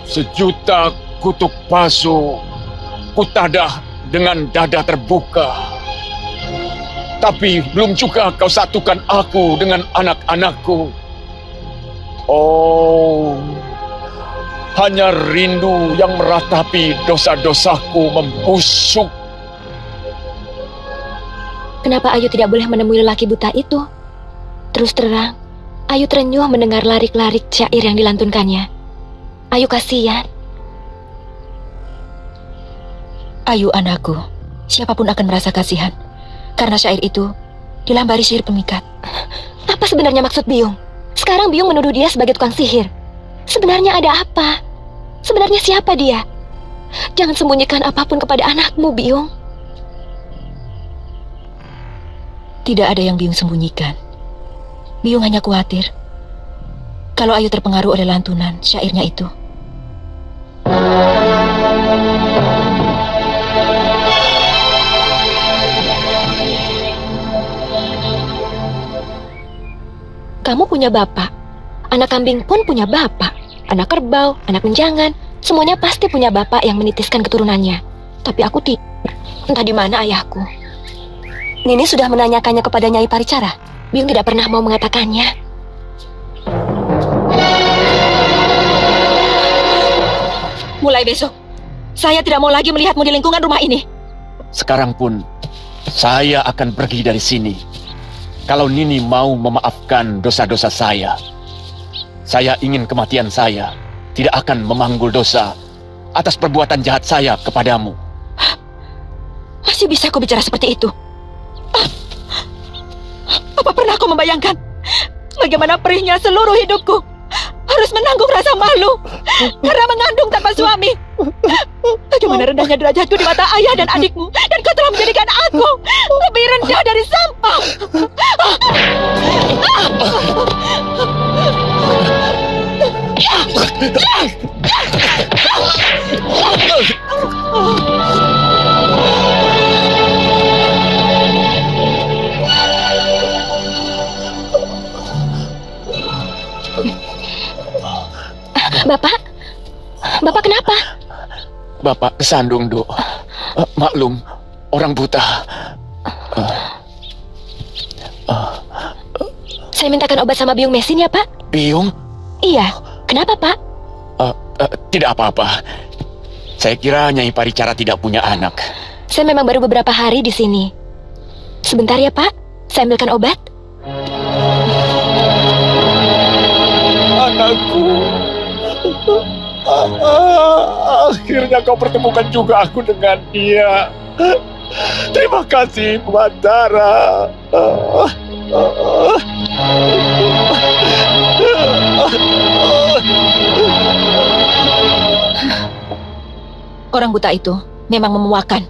Sejuta kutuk palsu kutadah dengan dada terbuka. Tapi belum juga kau satukan aku dengan anak-anakku. Oh, hanya rindu yang meratapi dosa-dosaku membusuk. Kenapa Ayu tidak boleh menemui lelaki buta itu? Terus terang, Ayu terenyuh mendengar larik-larik syair yang dilantunkannya. Ayu kasihan. Ayu anakku, siapapun akan merasa kasihan. Karena syair itu dilambari sihir pemikat. Apa sebenarnya maksud Biung? Sekarang Biung menuduh dia sebagai tukang sihir. Sebenarnya ada apa? Sebenarnya siapa dia? Jangan sembunyikan apapun kepada anakmu, Biung. Tidak ada yang Biung sembunyikan. Biung hanya khawatir kalau Ayu terpengaruh oleh lantunan syairnya itu. Kamu punya bapak. Anak kambing pun punya bapak. Anak kerbau, anak menjangan, semuanya pasti punya bapak yang menitiskan keturunannya. Tapi aku tidak. Entah di mana ayahku. Nini sudah menanyakannya kepada Nyai Paricara. Biung tidak pernah mau mengatakannya. Mulai besok, saya tidak mau lagi melihatmu di lingkungan rumah ini. Sekarang pun saya akan pergi dari sini. Kalau Nini mau memaafkan dosa-dosa saya ingin kematian saya tidak akan memanggul dosa atas perbuatan jahat saya kepadamu. Masih bisa kau bicara seperti itu? Apa pernah kau membayangkan bagaimana perihnya seluruh hidupku harus menanggung rasa malu karena mengandung tanpa suami? Bagaimana rendahnya derajatku di mata ayah dan adikmu, dan kau telah menjadikan aku lebih rendah dari sampah. Bapak kenapa? Bapak kesandung, Dok. Maklum, orang buta. Saya mintakan obat sama Biung Mesin ya, Pak? Biung? Iya. Kenapa, Pak? Tidak apa-apa. Saya kira Nyai Paricara tidak punya anak. Saya memang baru beberapa hari di sini. Sebentar ya, Pak. Saya ambilkan obat. Anakku. Akhirnya kau pertemukan juga aku dengan dia. Terima kasih, Batara. Orang buta itu memang memuakan.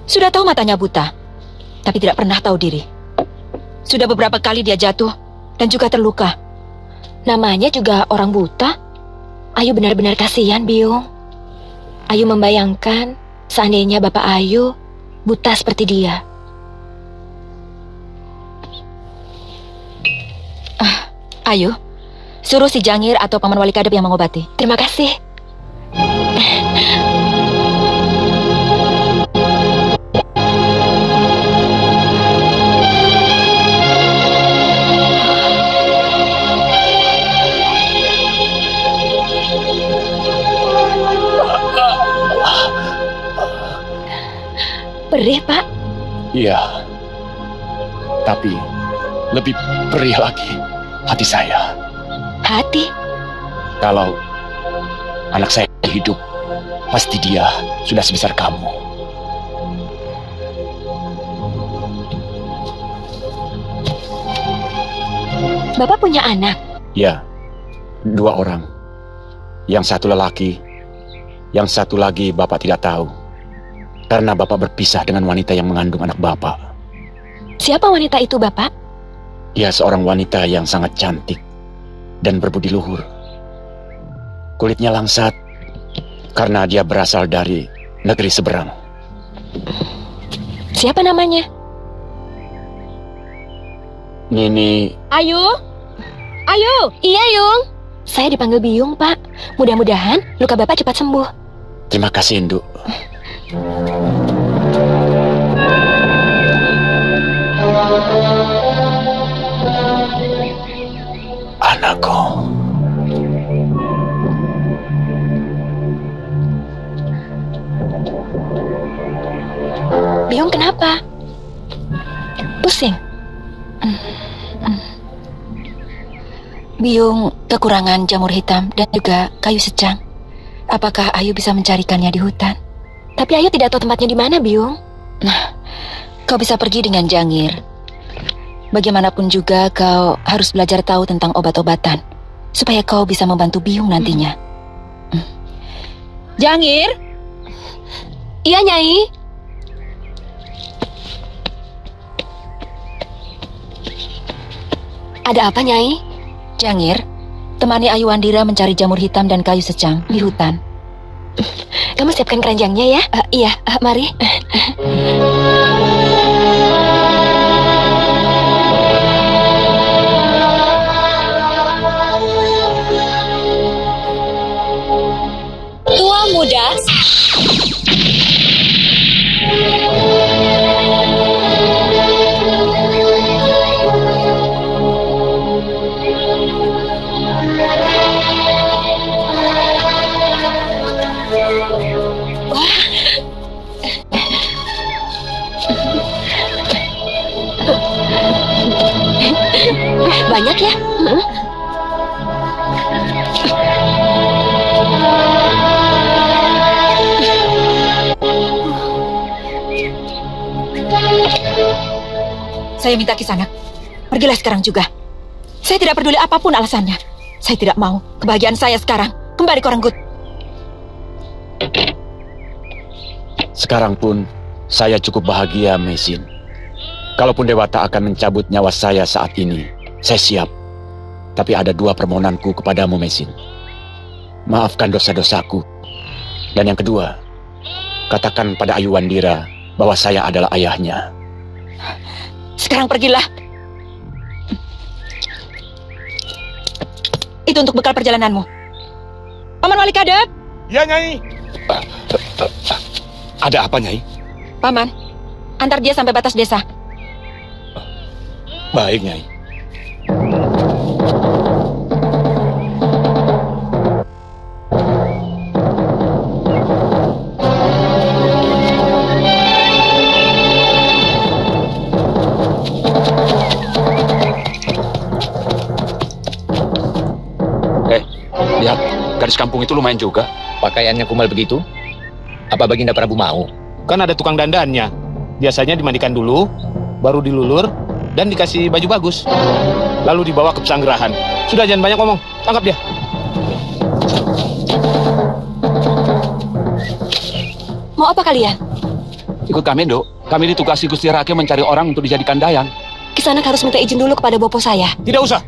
Sudah tahu matanya buta, tapi tidak pernah tahu diri. Sudah beberapa kali dia jatuh dan juga terluka. Namanya juga orang buta. Ayu benar-benar kasihan, Biung. Ayu membayangkan seandainya Bapak Ayu buta seperti dia. Ayu, suruh si Jangir atau Paman Wali Kadep yang mengobati. Terima kasih. Perih, Pak? Iya. Tapi lebih perih lagi hati saya. Hati? Kalau anak saya hidup, pasti dia sudah sebesar kamu. Bapak punya anak? Ya, 2 orang. Yang satu lelaki, yang satu lagi Bapak tidak tahu. Karena Bapak berpisah dengan wanita yang mengandung anak Bapak. Siapa wanita itu, Bapak? Dia seorang wanita yang sangat cantik dan berbudi luhur. Kulitnya langsat karena dia berasal dari negeri seberang. Siapa namanya? Nini. Ayu? Ayu? Iya, Yung. Saya dipanggil Biung, Pak. Mudah-mudahan luka Bapak cepat sembuh. Terima kasih, Induk. Anakku. Biung kenapa? Pusing? Biung kekurangan jamur hitam dan juga kayu secang. Apakah Ayu bisa mencarikannya di hutan? Tapi Ayu tidak tahu tempatnya di mana, Biung. Kau bisa pergi dengan Jangir. Bagaimanapun juga kau harus belajar tahu tentang obat-obatan supaya kau bisa membantu Biung nantinya. Jangir? Iya, Nyai. Ada apa, Nyai? Jangir, temani Ayu Wandira mencari jamur hitam dan kayu secang di hutan. Kamu siapkan keranjangnya ya? Iya, mari. Tua muda. Banyak ya? Saya minta Kisanak, pergilah sekarang juga. Saya tidak peduli apapun alasannya. Saya tidak mau kebahagiaan saya sekarang kembali ke Renggut. Sekarang pun saya cukup bahagia, Mesin. Kalaupun Dewata akan mencabut nyawa saya saat ini, saya siap. Tapi ada dua permohonanku kepadamu, Mesin. Maafkan dosa-dosaku. Dan yang kedua, katakan pada Ayu Wandira bahwa saya adalah ayahnya. Sekarang pergilah. Itu untuk bekal perjalananmu. Paman Wali Kadep. Ya, Nyai. Ada apa, Nyai? Paman, antar dia sampai batas desa. Baik, Nyai. Lihat, gadis kampung itu lumayan juga. Pakaiannya kumal begitu? Apa Baginda Prabu mau? Kan ada tukang dandannya. Biasanya dimandikan dulu, baru dilulur, dan dikasih baju bagus. Lalu dibawa ke pesanggerahan. Sudah, jangan banyak ngomong. Tangkap dia. Mau apa kalian? Ikut kami, Dok. Kami ditugasi Gusti Rake mencari orang untuk dijadikan dayang. Kisanak harus minta izin dulu kepada bopo saya. Tidak usah.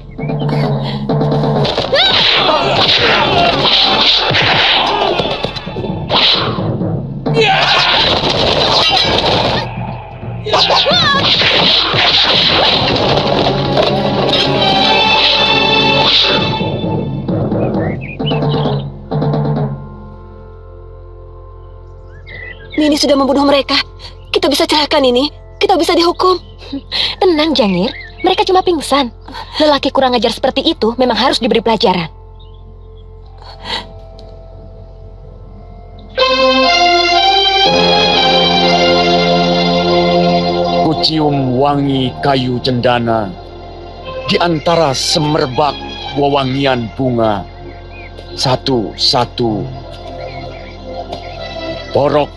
Nini sudah membunuh mereka. Kita bisa celahkan ini. Kita bisa dihukum. Tenang, Jangir. Mereka cuma pingsan. Lelaki kurang ajar seperti itu memang harus diberi pelajaran. Kucium wangi kayu cendana di antara semerbak wewangian bunga. Satu-satu porok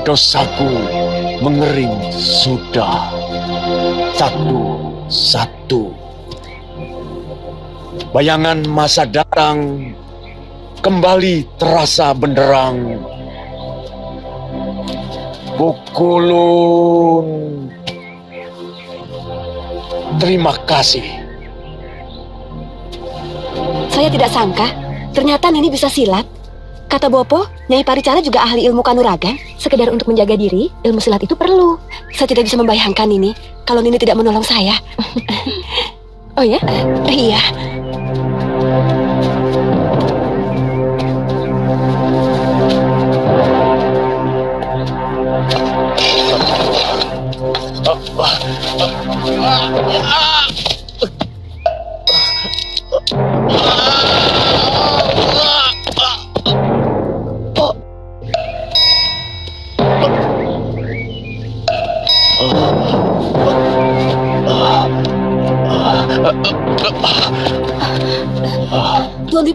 dosaku mengering sudah. Satu-satu bayangan masa datang kembali terasa benderang. Bukulun, terima kasih. Saya tidak sangka, ternyata Nini bisa silat. Kata Bopo, Nyai Paricara juga ahli ilmu kanuragan. Sekedar untuk menjaga diri, ilmu silat itu perlu. Saya tidak bisa membayangkan Nini kalau Nini tidak menolong saya. Oh ya? Iya.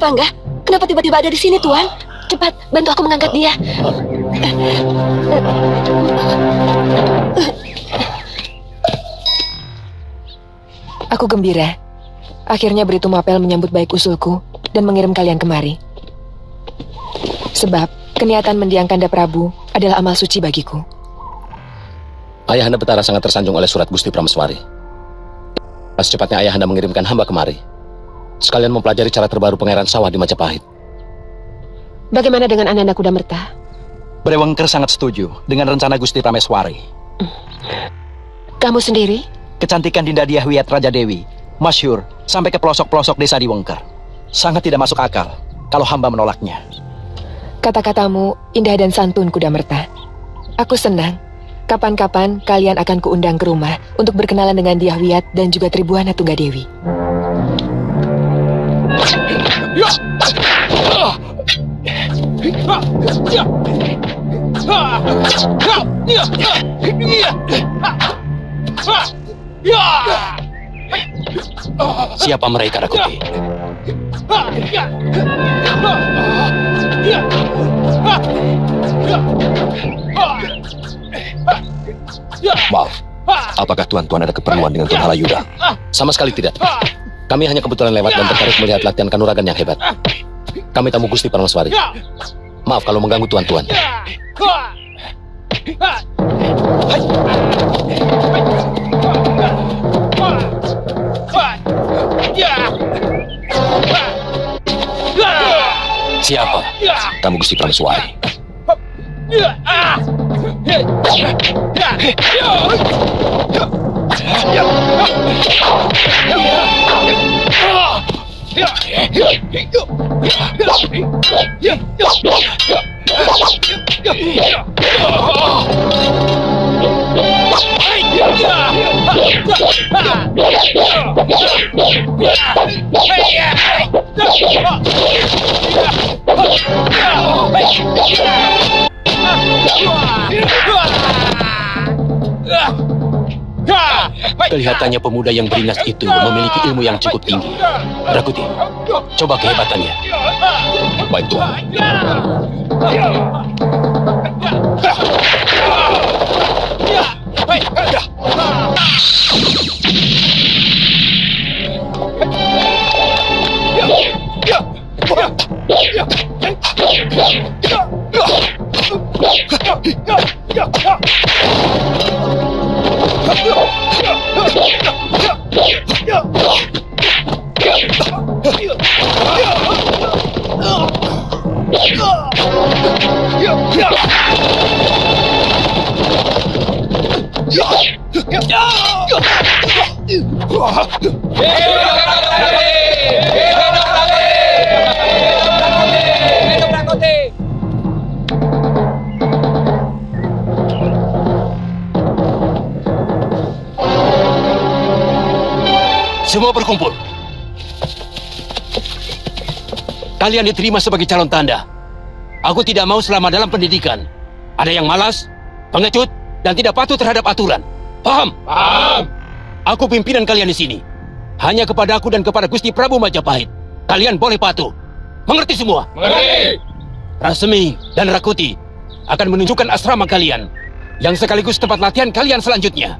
Pangga, kenapa tiba-tiba ada di sini, Tuan? Cepat, bantu aku mengangkat dia. Aku gembira. Akhirnya Bri Tumapel menyambut baik usulku dan mengirim kalian kemari. Sebab keniatan mendiang Kanda Prabu adalah amal suci bagiku. Ayahanda Betara sangat tersanjung oleh surat Gusti Prameswari. Secepatnya Ayahanda mengirimkan hamba kemari, sekalian mempelajari cara terbaru pengairan sawah di Majapahit. Bagaimana dengan Ananda Kudamerta? Brewengker sangat setuju dengan rencana Gusti Prameswari. Kamu sendiri? Kecantikan Dinda Diah Wiyat Raja Dewi masyhur sampai ke pelosok-pelosok desa di Wengker. Sangat tidak masuk akal kalau hamba menolaknya. Kata-katamu indah dan santun, Kudamerta. Aku senang. Kapan-kapan kalian akan kuundang ke rumah untuk berkenalan dengan Diah Wiyat dan juga Tribuana Tunggadewi. Siapa mereka, Rakuti? Maaf, apakah tuan-tuan ada keperluan dengan Tuan Halayuda? Sama sekali tidak. Kami hanya kebetulan lewat dan tertarik melihat latihan kanuragan yang hebat. Kami tamu Gusti Prameswari. Maaf kalau mengganggu tuan-tuan. Siapa? Tamu Gusti Prameswari. Kelihatannya pemuda yang beringas itu memiliki ilmu yang cukup tinggi. Rakuti, coba kehebatannya. Baik, Tuan. Semua berkumpul. Kalian diterima sebagai calon tanda. Aku tidak mau selama dalam pendidikan ada yang malas, pengecut, dan tidak patuh terhadap aturan. Paham? Paham. Aku pimpinan kalian di sini. Hanya kepada aku dan kepada Gusti Prabu Majapahit kalian boleh patuh. Mengerti semua? Mengerti. Rasmi dan Rakuti akan menunjukkan asrama kalian yang sekaligus tempat latihan kalian selanjutnya.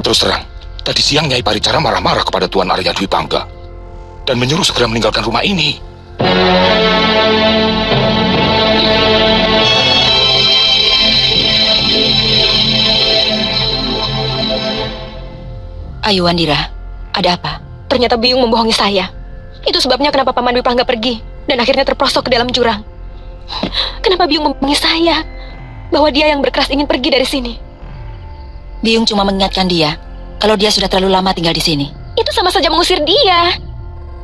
Terus terang, tadi siang Nyai Paricara marah-marah kepada Tuan Arya Dwi Pangga dan menyuruh segera meninggalkan rumah ini. Ayo Andira, ada apa? Ternyata Biyung membohongi saya. Itu sebabnya kenapa Paman Dwi Pangga pergi dan akhirnya terperosok ke dalam jurang. Kenapa Biyung membohongi saya bahwa dia yang berkeras ingin pergi dari sini? Biyung cuma mengingatkan dia kalau dia sudah terlalu lama tinggal di sini. Itu sama saja mengusir dia.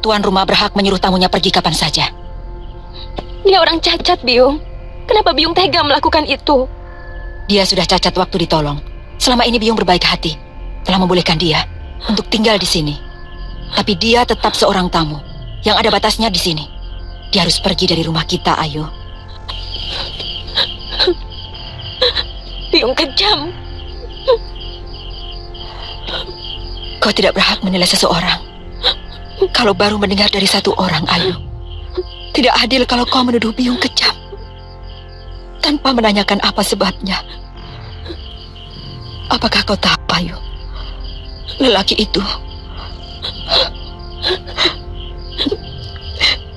Tuan rumah berhak menyuruh tamunya pergi kapan saja. Dia orang cacat, Biyung. Kenapa Biyung tega melakukan itu? Dia sudah cacat waktu ditolong. Selama ini Biyung berbaik hati, telah membolehkan dia untuk tinggal di sini. Tapi dia tetap seorang tamu yang ada batasnya di sini. Dia harus pergi dari rumah kita, Ayu. Biyung kejam. Kau tidak berhak menilai seseorang kalau baru mendengar dari satu orang, Ayu. Tidak adil kalau kau menuduh Biyung kejam tanpa menanyakan apa sebabnya. Apakah kau tahu, Ayu? Lelaki itu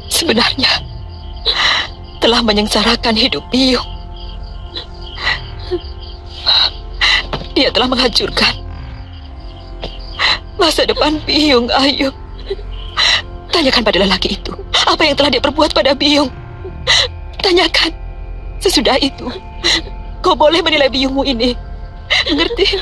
sebenarnya telah menyengsarakan hidup Biyung. Dia telah menghancurkan masa depan Biyung, Ayu. Tanyakan pada lelaki itu apa yang telah dia perbuat pada Biyung. Tanyakan. Sesudah itu, kau boleh menilai Biyungmu ini. Mengerti?